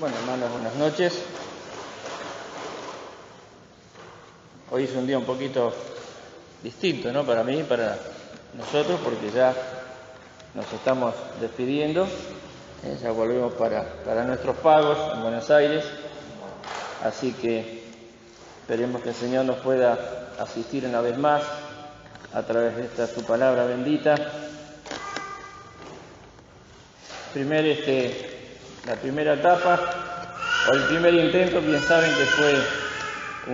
Bueno, hermanos, buenas noches. Hoy es un día un poquito distinto, ¿no? Para mí y para nosotros, porque ya nos estamos despidiendo. Ya volvemos para nuestros pagos en Buenos Aires. Así que esperemos que el Señor nos pueda asistir una vez más a través de esta su palabra bendita. La primera etapa, o el primer intento, bien saben que fue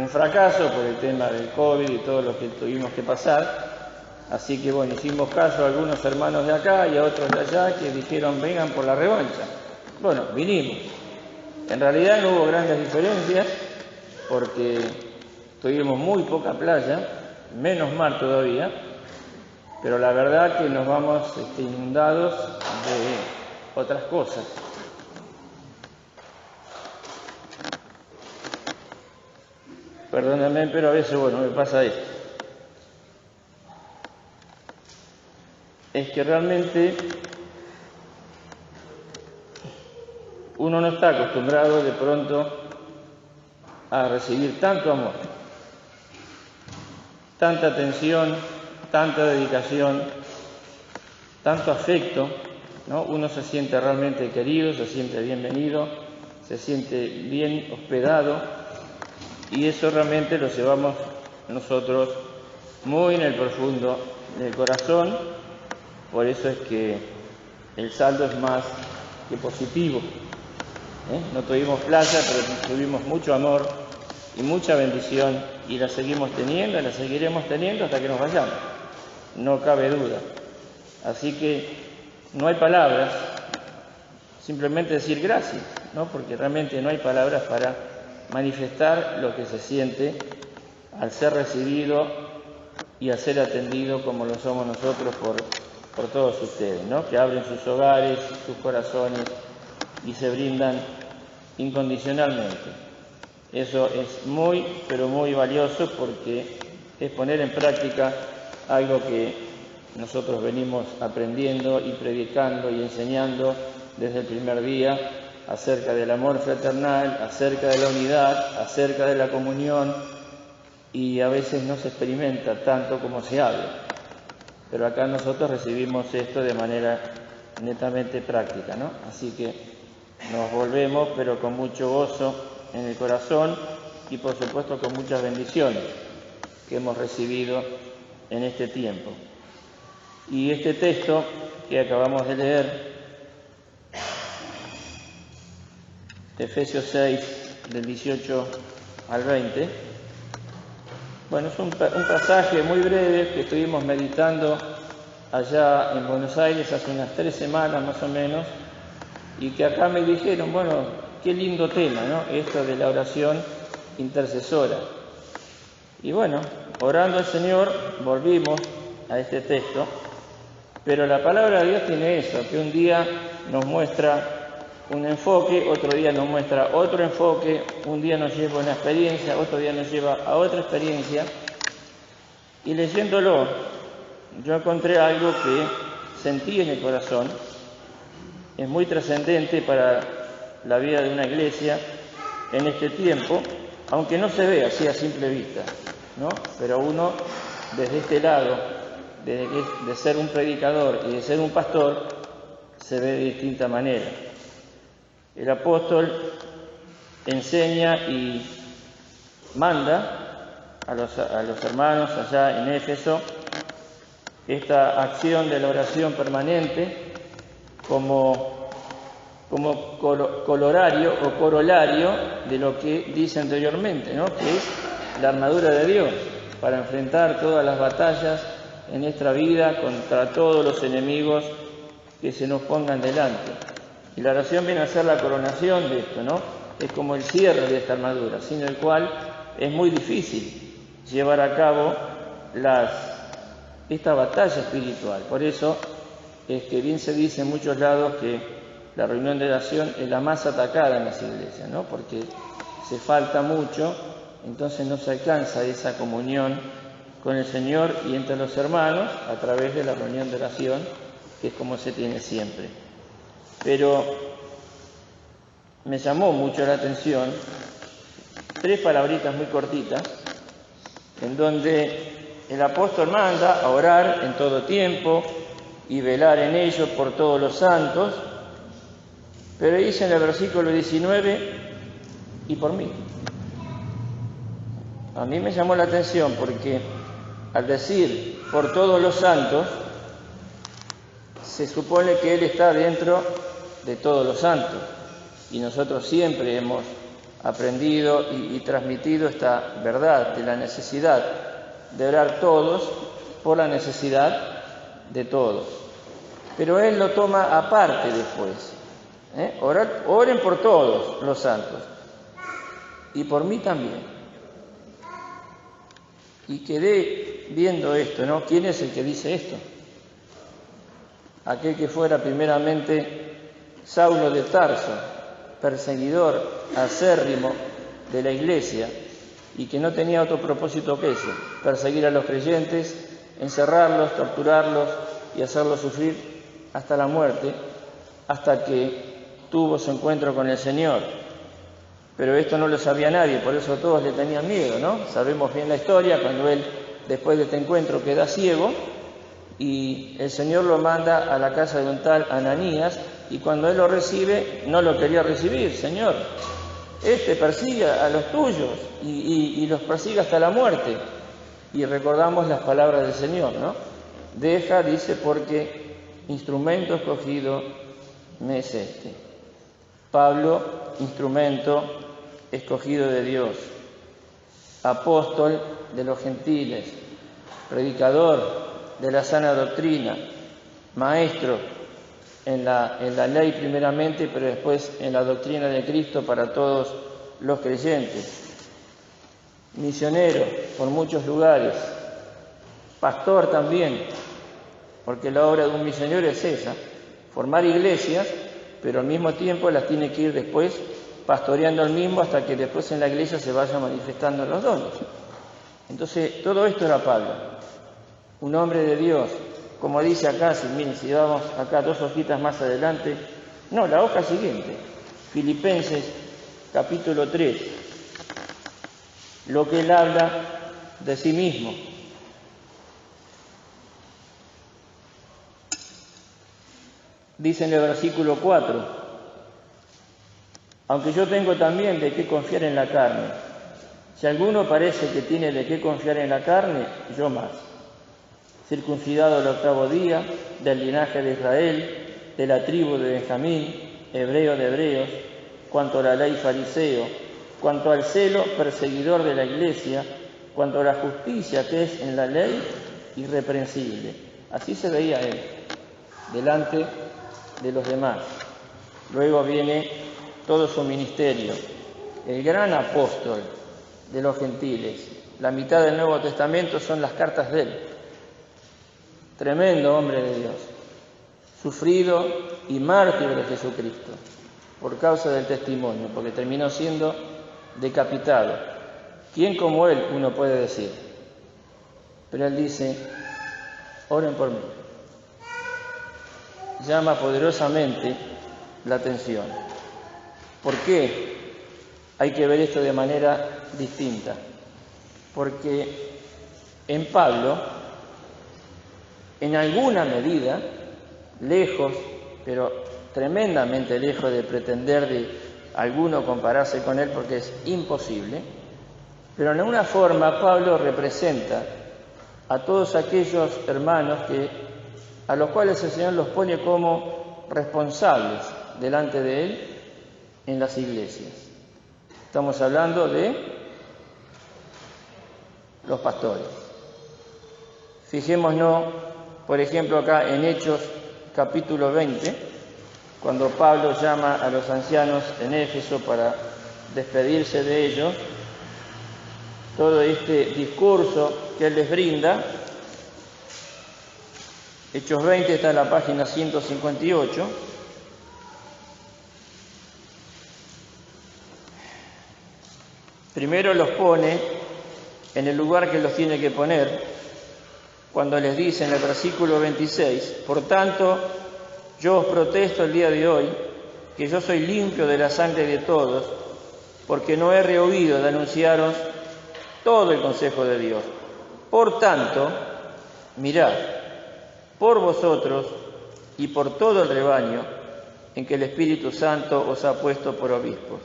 un fracaso por el tema del COVID y todo lo que tuvimos que pasar. Así que bueno, hicimos caso a algunos hermanos de acá y a otros de allá que dijeron vengan por la revancha. Bueno, vinimos. En realidad no hubo grandes diferencias porque tuvimos muy poca playa, menos mar todavía, pero la verdad que nos vamos inundados de otras cosas. Perdónenme, pero a veces, bueno, me pasa esto. Es que realmente uno no está acostumbrado de pronto a recibir tanto amor, tanta atención, tanta dedicación, tanto afecto, ¿no? Uno se siente realmente querido, se siente bienvenido, se siente bien hospedado, y eso realmente lo llevamos nosotros muy en el profundo del corazón. Por eso es que el saldo es más que positivo. No tuvimos playa, pero tuvimos mucho amor y mucha bendición, y la seguimos teniendo y la seguiremos teniendo hasta que nos vayamos, no cabe duda. Así que no hay palabras, simplemente decir gracias, ¿no? Porque realmente no hay palabras para manifestar lo que se siente al ser recibido y al ser atendido como lo somos nosotros por todos ustedes, ¿no? Que abren sus hogares, sus corazones y se brindan incondicionalmente. Eso es muy, pero muy valioso, porque es poner en práctica algo que nosotros venimos aprendiendo y predicando y enseñando desde el primer día, acerca del amor fraternal, acerca de la unidad, acerca de la comunión, y a veces no se experimenta tanto como se habla. Pero acá nosotros recibimos esto de manera netamente práctica, ¿no? Así que nos volvemos, pero con mucho gozo en el corazón y por supuesto con muchas bendiciones que hemos recibido en este tiempo. Y este texto que acabamos de leer, Efesios 6, del 18 al 20, bueno, es un pasaje muy breve que estuvimos meditando allá en Buenos Aires hace unas 3 semanas más o menos, y que acá me dijeron, bueno, qué lindo tema, ¿no? Esto de la oración intercesora. Y bueno, orando al Señor, volvimos a este texto, pero la palabra de Dios tiene eso, que un día nos muestra un enfoque, otro día nos muestra otro enfoque, un día nos lleva a una experiencia, otro día nos lleva a otra experiencia, y leyéndolo yo encontré algo que sentí en el corazón. Es muy trascendente para la vida de una iglesia en este tiempo, aunque no se ve así a simple vista, ¿no? Pero uno, desde este lado, de ser un predicador y de ser un pastor, se ve de distinta manera. El apóstol enseña y manda a los hermanos allá en Éfeso esta acción de la oración permanente como corolario de lo que dice anteriormente, ¿no? Que es la armadura de Dios para enfrentar todas las batallas en nuestra vida contra todos los enemigos que se nos pongan delante. Y la oración viene a ser la coronación de esto, ¿no? Es como el cierre de esta armadura, sin el cual es muy difícil llevar a cabo esta batalla espiritual. Por eso es que bien se dice en muchos lados que la reunión de oración es la más atacada en las iglesias, ¿no? Porque se falta mucho, entonces no se alcanza esa comunión con el Señor y entre los hermanos a través de la reunión de oración, que es como se tiene siempre. Pero me llamó mucho la atención 3 palabritas muy cortitas, en donde el apóstol manda a orar en todo tiempo y velar en ello por todos los santos, pero dice en el versículo 19, y por mí. A mí me llamó la atención porque al decir por todos los santos, se supone que Él está dentro de todos los santos, y nosotros siempre hemos aprendido y transmitido esta verdad de la necesidad de orar todos por la necesidad de todos. Pero Él lo toma aparte después. Oren por todos los santos y por mí también. Y quedé viendo esto, ¿no? ¿Quién es el que dice esto? Aquel que fuera primeramente Saulo de Tarso, perseguidor acérrimo de la Iglesia, y que no tenía otro propósito que ese, perseguir a los creyentes, encerrarlos, torturarlos y hacerlos sufrir hasta la muerte, hasta que tuvo su encuentro con el Señor. Pero esto no lo sabía nadie, por eso todos le tenían miedo, ¿no? Sabemos bien la historia, cuando él, después de este encuentro, queda ciego, y el Señor lo manda a la casa de un tal Ananías, y cuando él lo recibe, no lo quería recibir. Señor, este persigue a los tuyos y los persigue hasta la muerte. Y recordamos las palabras del Señor, ¿no? Deja, dice, porque instrumento escogido me es este. Pablo, instrumento escogido de Dios, apóstol de los gentiles, predicador de la sana doctrina, maestro en la ley primeramente, pero después en la doctrina de Cristo para todos los creyentes, misionero por muchos lugares, pastor también, porque la obra de un misionero es esa, formar iglesias, pero al mismo tiempo las tiene que ir después pastoreando al mismo hasta que después en la iglesia se vayan manifestando los dones. Entonces, todo esto era Pablo, un hombre de Dios, como dice acá, miren, si vamos acá 2 hojitas más adelante, no, la hoja siguiente, Filipenses capítulo 3, lo que él habla de sí mismo. Dice en el versículo 4, aunque yo tengo también de qué confiar en la carne, si alguno parece que tiene de qué confiar en la carne, yo más. Circuncidado el 8º día, del linaje de Israel, de la tribu de Benjamín, hebreo de hebreos, cuanto a la ley fariseo, cuanto al celo perseguidor de la iglesia, cuanto a la justicia que es en la ley, irreprensible. Así se veía él, delante de los demás. Luego viene todo su ministerio, el gran apóstol de los gentiles. La mitad del Nuevo Testamento son las cartas de él. Tremendo hombre de Dios, sufrido y mártir de Jesucristo por causa del testimonio, porque terminó siendo decapitado. ¿Quién como él uno puede decir? Pero él dice, oren por mí. Llama poderosamente la atención. ¿Por qué hay que ver esto de manera distinta? Porque en Pablo, en alguna medida, lejos, pero tremendamente lejos de pretender de alguno compararse con él, porque es imposible, pero en alguna forma Pablo representa a todos aquellos hermanos a los cuales el Señor los pone como responsables delante de Él en las iglesias. Estamos hablando de los pastores. Fijémonos, por ejemplo, acá en Hechos capítulo 20, cuando Pablo llama a los ancianos en Éfeso para despedirse de ellos, todo este discurso que él les brinda. Hechos 20 está en la página 158. Primero los pone en el lugar que los tiene que poner, cuando les dice en el versículo 26, por tanto, yo os protesto el día de hoy, que yo soy limpio de la sangre de todos, porque no he rehuido de anunciaros todo el consejo de Dios. Por tanto, mirad, por vosotros y por todo el rebaño en que el Espíritu Santo os ha puesto por obispos,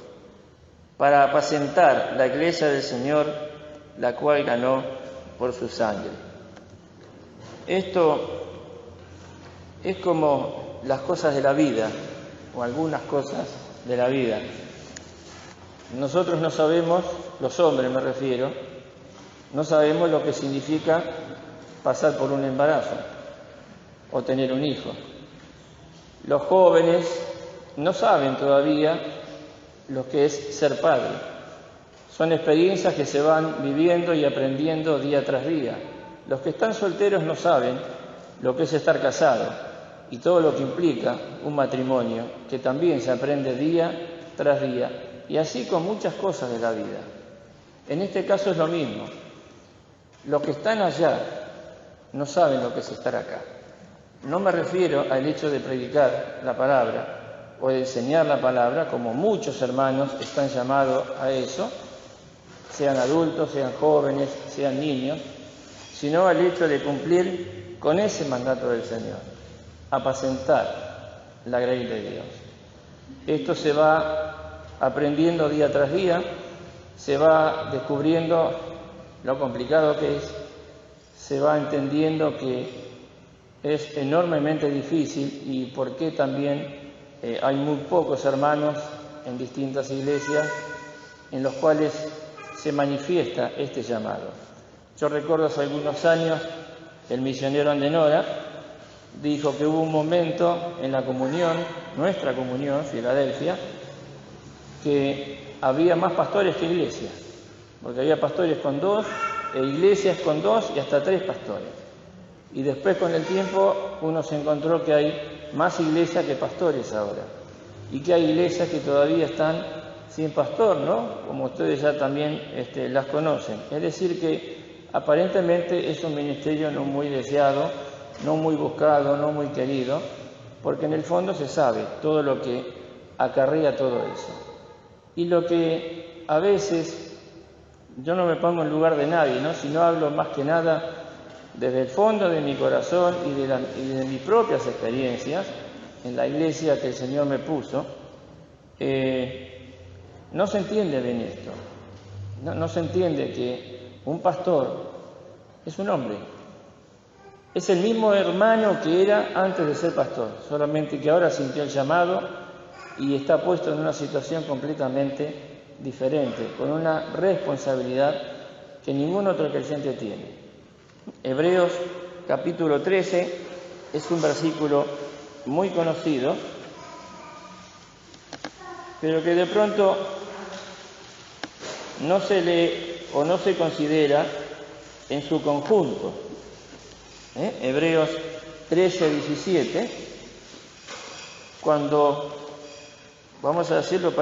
para apacentar la iglesia del Señor, la cual ganó por su sangre. Esto es como las cosas de la vida, o algunas cosas de la vida. Nosotros no sabemos, los hombres me refiero, no sabemos lo que significa pasar por un embarazo o tener un hijo. Los jóvenes no saben todavía lo que es ser padre. Son experiencias que se van viviendo y aprendiendo día tras día. Los que están solteros no saben lo que es estar casado y todo lo que implica un matrimonio, que también se aprende día tras día, y así con muchas cosas de la vida. En este caso es lo mismo. Los que están allá no saben lo que es estar acá. No me refiero al hecho de predicar la palabra o de enseñar la palabra, como muchos hermanos están llamados a eso, sean adultos, sean jóvenes, sean niños, sino al hecho de cumplir con ese mandato del Señor, apacentar la grey de Dios. Esto se va aprendiendo día tras día, se va descubriendo lo complicado que es, se va entendiendo que es enormemente difícil y por qué también hay muy pocos hermanos en distintas iglesias en los cuales se manifiesta este llamado. Yo recuerdo hace algunos años, el misionero Andenora dijo que hubo un momento en la comunión, nuestra comunión, Filadelfia, que había más pastores que iglesias, porque había pastores con 2 e iglesias con 2 y hasta 3 pastores. Y después con el tiempo uno se encontró que hay más iglesias que pastores ahora, y que hay iglesias que todavía están sin pastor, ¿no? Como ustedes ya también las conocen. Es decir que aparentemente es un ministerio no muy deseado, no muy buscado, no muy querido, porque en el fondo se sabe todo lo que acarrea todo eso. Y lo que a veces, yo no me pongo en lugar de nadie, ¿no? Sino hablo más que nada desde el fondo de mi corazón y de mis propias experiencias en la iglesia que el Señor me puso. No se entiende bien esto. No se entiende que un pastor es un hombre. Es el mismo hermano que era antes de ser pastor, solamente que ahora sintió el llamado y está puesto en una situación completamente diferente, con una responsabilidad que ningún otro creyente tiene. Hebreos capítulo 13 es un versículo muy conocido, pero que de pronto no se lee o no se considera en su conjunto. Hebreos 13, 17, cuando, vamos a decirlo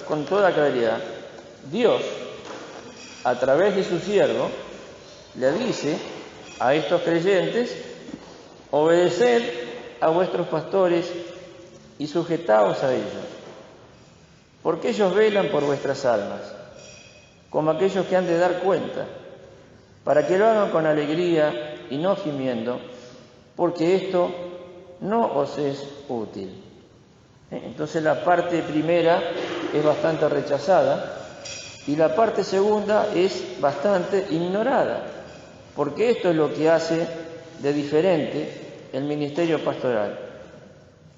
con toda claridad, Dios, a través de su siervo, le dice a estos creyentes: obedeced a vuestros pastores y sujetaos a ellos, porque ellos velan por vuestras almas, como aquellos que han de dar cuenta, para que lo hagan con alegría y no gimiendo, porque esto no os es útil. Entonces la parte primera es bastante rechazada y la parte segunda es bastante ignorada, porque esto es lo que hace de diferente el ministerio pastoral,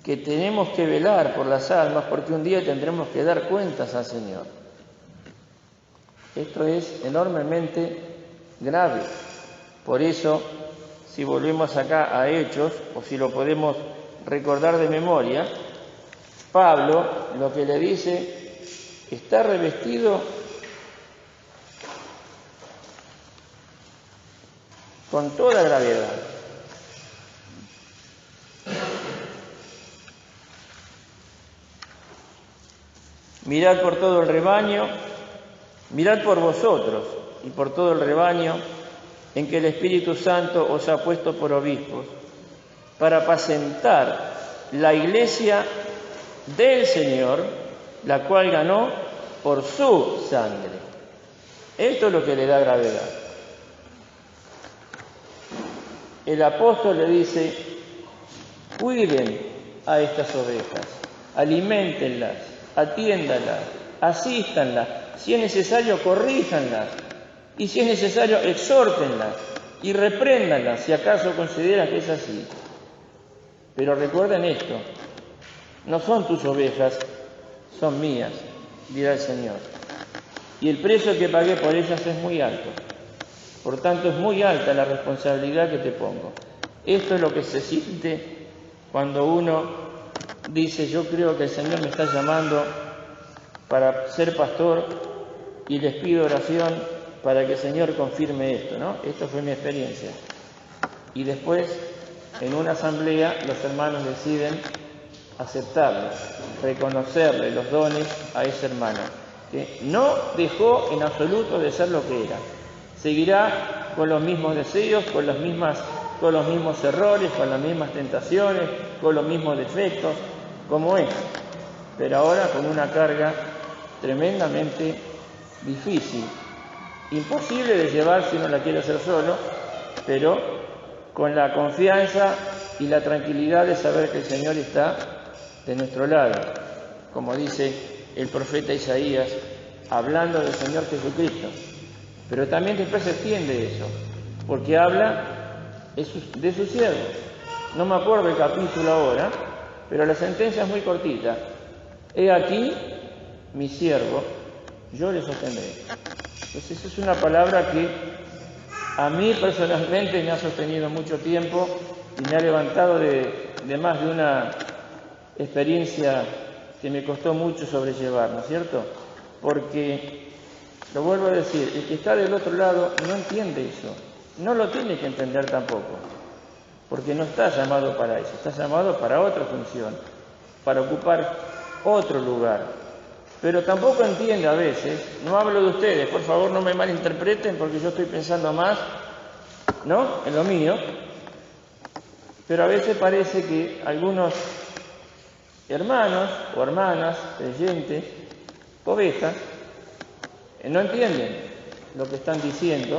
que tenemos que velar por las almas porque un día tendremos que dar cuentas al Señor. Esto es enormemente grave. Por eso, si volvemos acá a Hechos, o si lo podemos recordar de memoria, Pablo lo que le dice: está revestido con toda gravedad. Mirad por todo el rebaño, mirad por vosotros y por todo el rebaño en que el Espíritu Santo os ha puesto por obispos, para apacentar la iglesia del Señor, la cual ganó por su sangre. Esto es lo que le da gravedad. El apóstol le dice: cuiden a estas ovejas, aliméntenlas, atiéndanlas, asístanlas, si es necesario corríjanlas, y si es necesario exhórtenlas y repréndanlas si acaso consideran que es así. Pero recuerden esto: no son tus ovejas, son mías, dirá el Señor. Y el precio que pagué por ellas es muy alto. Por tanto, es muy alta la responsabilidad que te pongo. Esto es lo que se siente cuando uno dice: yo creo que el Señor me está llamando para ser pastor y les pido oración para que el Señor confirme esto, ¿no? Esto fue mi experiencia. Y después, en una asamblea, los hermanos deciden aceptarle, reconocerle los dones a ese hermano, que no dejó en absoluto de ser lo que era. Seguirá con los mismos deseos, con los mismos errores, con las mismas tentaciones, con los mismos defectos, como es, pero ahora con una carga tremendamente difícil, imposible de llevar si uno la quiere hacer solo, pero con la confianza y la tranquilidad de saber que el Señor está de nuestro lado, como dice el profeta Isaías, hablando del Señor Jesucristo. Pero también después se extiende eso, porque habla de su siervo. No me acuerdo el capítulo ahora, pero la sentencia es muy cortita. He aquí mi siervo, yo le sostendré. Entonces esa es una palabra que a mí personalmente me ha sostenido mucho tiempo y me ha levantado de más de una experiencia que me costó mucho sobrellevar, ¿no es cierto? Porque, lo vuelvo a decir, el que está del otro lado no entiende eso, no lo tiene que entender tampoco, porque no está llamado para eso, está llamado para otra función, para ocupar otro lugar. Pero tampoco entiende a veces, no hablo de ustedes, por favor no me malinterpreten porque yo estoy pensando más, ¿no?, en lo mío, pero a veces parece que algunos hermanos o hermanas, creyentes, ovejas, no entienden lo que están diciendo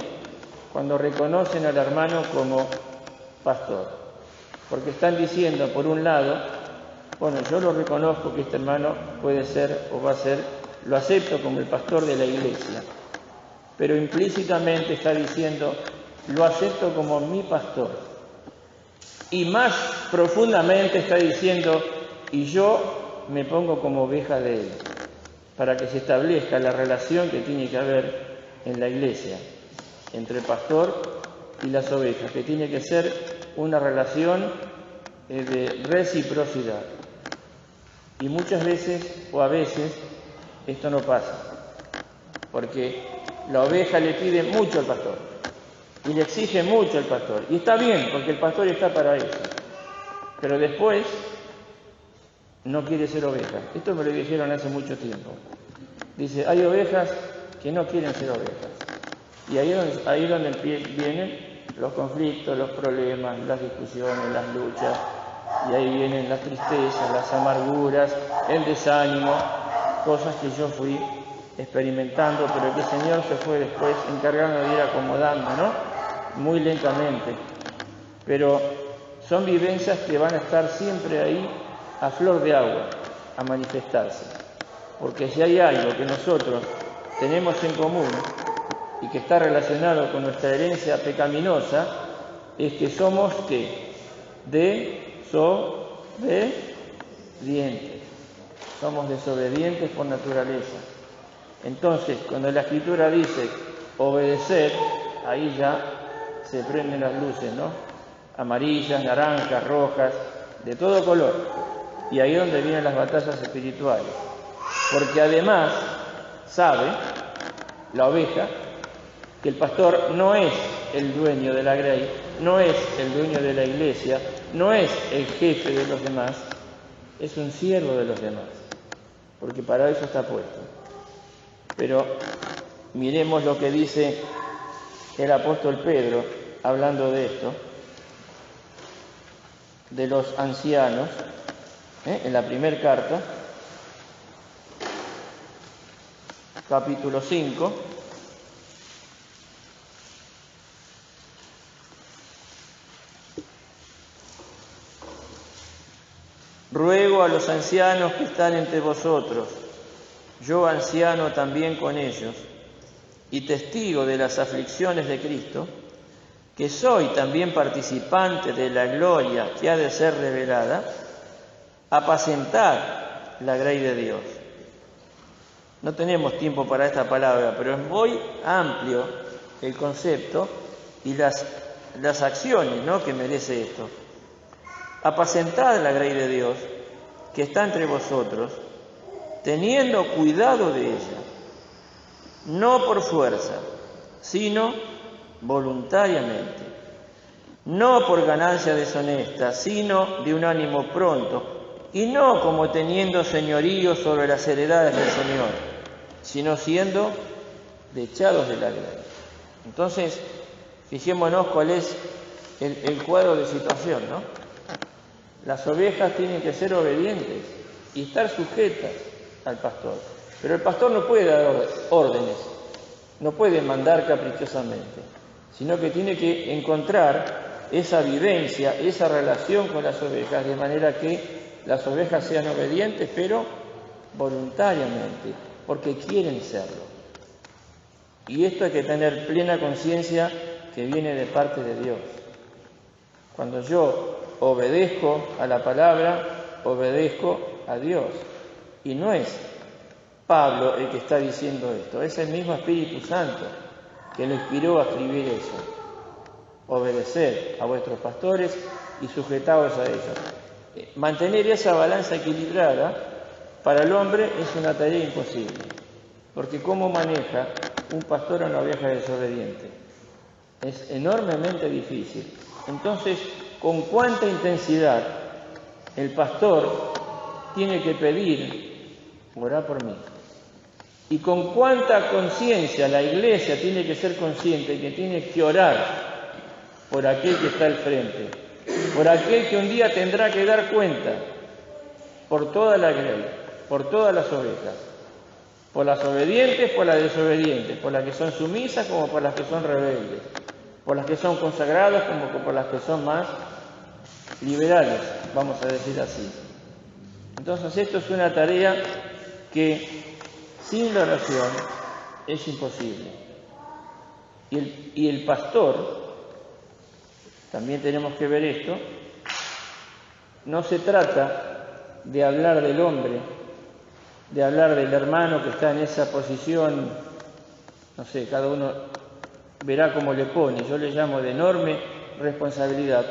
cuando reconocen al hermano como pastor. Porque están diciendo, por un lado, bueno, yo lo reconozco que este hermano puede ser o va a ser, lo acepto como el pastor de la iglesia, pero implícitamente está diciendo, lo acepto como mi pastor. Y más profundamente está diciendo, y yo me pongo como oveja de él, para que se establezca la relación que tiene que haber en la iglesia entre el pastor y las ovejas, que tiene que ser una relación de reciprocidad. Y muchas veces, o a veces, esto no pasa, porque la oveja le pide mucho al pastor, y le exige mucho al pastor, y está bien, porque el pastor está para eso, pero después no quiere ser oveja. Esto me lo dijeron hace mucho tiempo. Dice, hay ovejas que no quieren ser ovejas. Y ahí es donde vienen los conflictos, los problemas, las discusiones, las luchas. Y ahí vienen las tristezas, las amarguras, el desánimo, cosas que yo fui experimentando, pero que el Señor se fue después encargando de ir acomodando, ¿no? Muy lentamente. Pero son vivencias que van a estar siempre ahí a flor de agua, a manifestarse. Porque si hay algo que nosotros tenemos en común y que está relacionado con nuestra herencia pecaminosa, es que somos ¿qué? Desobedientes. Somos desobedientes por naturaleza. Entonces, cuando la Escritura dice obedecer, ahí ya se prenden las luces, ¿no? Amarillas, naranjas, rojas, de todo color. Y ahí es donde vienen las batallas espirituales. Porque además sabe la oveja que el pastor no es el dueño de la grey, no es el dueño de la iglesia, no es el jefe de los demás, es un siervo de los demás, porque para eso está puesto. Pero miremos lo que dice el apóstol Pedro, hablando de esto, de los ancianos, en la primera carta, capítulo 5, ruego a los ancianos que están entre vosotros, yo anciano también con ellos, y testigo de las aflicciones de Cristo, que soy también participante de la gloria que ha de ser revelada, apacentad la grey de Dios. No tenemos tiempo para esta palabra, pero es muy amplio el concepto y las acciones, ¿no?, que merece esto. Apacentad la grey de Dios que está entre vosotros, teniendo cuidado de ella, no por fuerza, sino voluntariamente, no por ganancia deshonesta, sino de un ánimo pronto, y no como teniendo señorío sobre las heredades del Señor, sino siendo dechados de la grey. Entonces, fijémonos cuál es el cuadro de situación, ¿no? Las ovejas tienen que ser obedientes y estar sujetas al pastor. Pero el pastor no puede dar órdenes, no puede mandar caprichosamente, sino que tiene que encontrar esa vivencia, esa relación con las ovejas, de manera que las ovejas sean obedientes, pero voluntariamente, porque quieren serlo. Y esto hay que tener plena conciencia que viene de parte de Dios. Cuando yo obedezco a la palabra, obedezco a Dios. Y no es Pablo el que está diciendo esto, es el mismo Espíritu Santo que lo inspiró a escribir eso. Obedeced a vuestros pastores y sujetaos a ellos. Mantener esa balanza equilibrada para el hombre es una tarea imposible, porque ¿cómo maneja un pastor a una oveja desobediente? Es enormemente difícil. Entonces, ¿con cuánta intensidad el pastor tiene que pedir, orá por mí? Y con cuánta conciencia la iglesia tiene que ser consciente que tiene que orar por aquel que está al frente, por aquel que un día tendrá que dar cuenta, por toda la grey, por todas las ovejas, por las obedientes, por las desobedientes, por las que son sumisas como por las que son rebeldes, por las que son consagradas como por las que son más liberales, vamos a decir así. Entonces esto es una tarea que sin la oración es imposible. Y el pastor, también tenemos que ver esto, no se trata de hablar del hombre, de hablar del hermano que está en esa posición, no sé, cada uno verá cómo le pone, yo le llamo de enorme responsabilidad.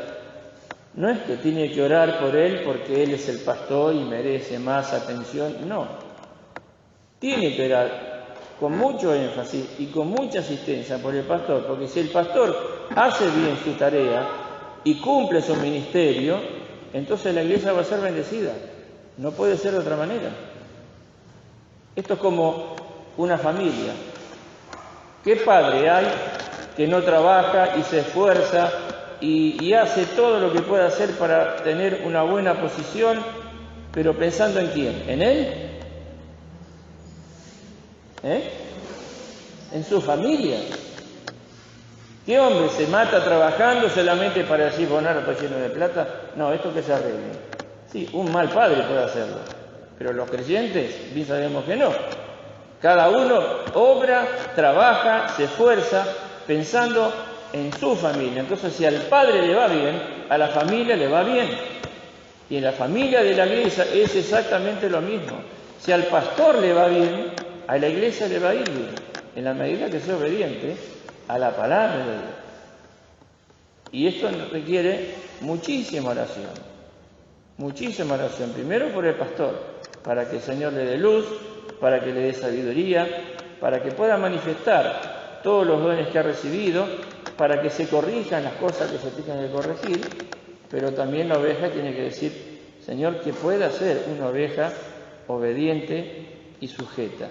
No es que tiene que orar por él porque él es el pastor y merece más atención, no. Tiene que orar con mucho énfasis y con mucha asistencia por el pastor, porque si el pastor hace bien su tarea y cumple su ministerio, entonces la iglesia va a ser bendecida. No puede ser de otra manera. Esto es como una familia. ¿Qué padre hay que no trabaja y se esfuerza y hace todo lo que puede hacer para tener una buena posición, pero pensando en quién? ¿En él? En su familia. ¿Qué hombre se mata trabajando solamente para decir, bueno, ahora estoy lleno de plata? No, esto que se arregle. Sí, un mal padre puede hacerlo, pero los creyentes bien sabemos que no. Cada uno obra, trabaja, se esfuerza pensando en su familia. Entonces, si al padre le va bien, a la familia le va bien. Y en la familia de la iglesia es exactamente lo mismo. Si al pastor le va bien, a la iglesia le va a ir bien, en la medida que sea obediente a la palabra de Dios. Y esto requiere muchísima oración. Primero por el pastor, para que el Señor le dé luz, para que le dé sabiduría, para que pueda manifestar todos los dones que ha recibido, para que se corrijan las cosas que se tengan que corregir, pero también la oveja tiene que decir, Señor, que pueda ser una oveja obediente y sujeta.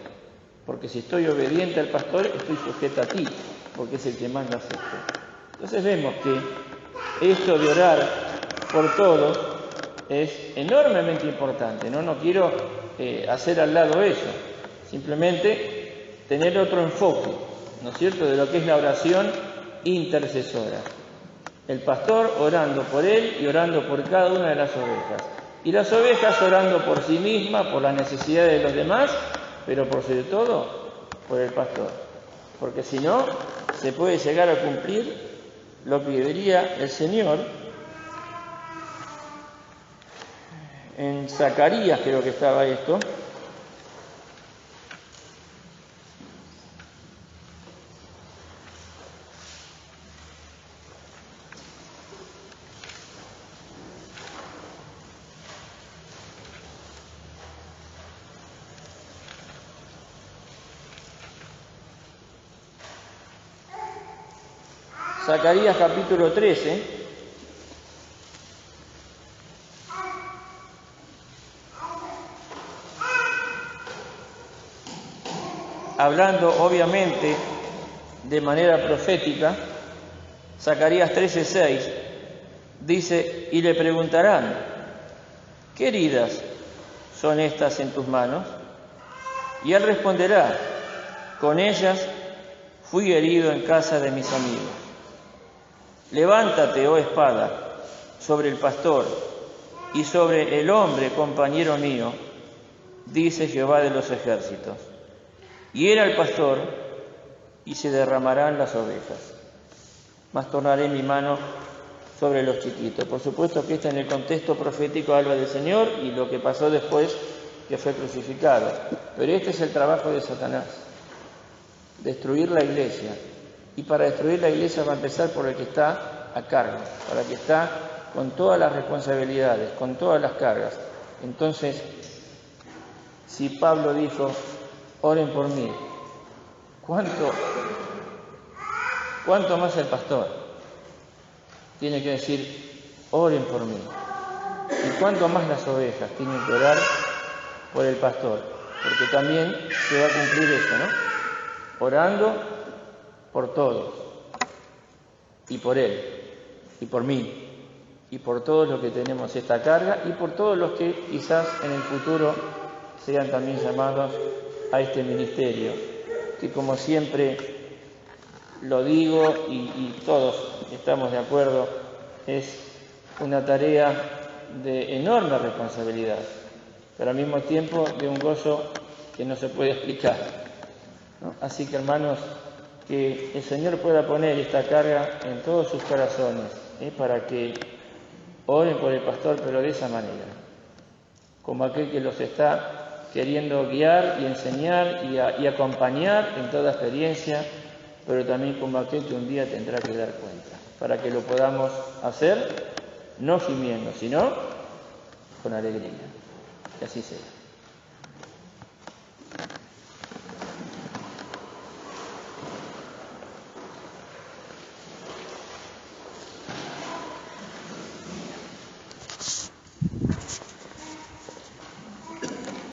Porque si estoy obediente al pastor, estoy sujeta a ti, porque es el que manda hacer esto. Entonces vemos que esto de orar por todos es enormemente importante, no quiero hacer al lado eso, simplemente tener otro enfoque, ¿no es cierto?, de lo que es la oración intercesora. El pastor orando por él y orando por cada una de las ovejas. Y las ovejas orando por sí mismas, por las necesidades de los demás, pero por sobre todo por el pastor. Porque si no, se puede llegar a cumplir lo que diría el Señor en Zacarías, creo que estaba esto. Zacarías capítulo 13, hablando obviamente de manera profética. Zacarías 13:6 dice: y le preguntarán, ¿qué heridas son estas en tus manos? Y él responderá, con ellas fui herido en casa de mis amigos. Levántate, oh espada, sobre el pastor y sobre el hombre compañero mío, dice Jehová de los ejércitos. Hiera al pastor y se derramarán las ovejas, mas tornaré mi mano sobre los chiquitos. Por supuesto que está en el contexto profético habla del Señor y lo que pasó después que fue crucificado. Pero este es el trabajo de Satanás, destruir la iglesia. Y para destruir la iglesia va a empezar por el que está a cargo, para el que está con todas las responsabilidades, con todas las cargas. Entonces, si Pablo dijo, oren por mí, ¿cuánto más el pastor tiene que decir, oren por mí? ¿Y cuánto más las ovejas tienen que orar por el pastor? Porque también se va a cumplir eso, ¿no? Orando por todos, y por él, y por mí, y por todos los que tenemos esta carga, y por todos los que quizás en el futuro sean también llamados a este ministerio, que como siempre lo digo y todos estamos de acuerdo, es una tarea de enorme responsabilidad, pero al mismo tiempo de un gozo que no se puede explicar, ¿no? Así que, hermanos, que el Señor pueda poner esta carga en todos sus corazones, para que oren por el pastor, pero de esa manera, como aquel que los está queriendo guiar y enseñar y acompañar en toda experiencia, pero también como aquel que un día tendrá que dar cuenta, para que lo podamos hacer no gimiendo, sino con alegría. Que así sea.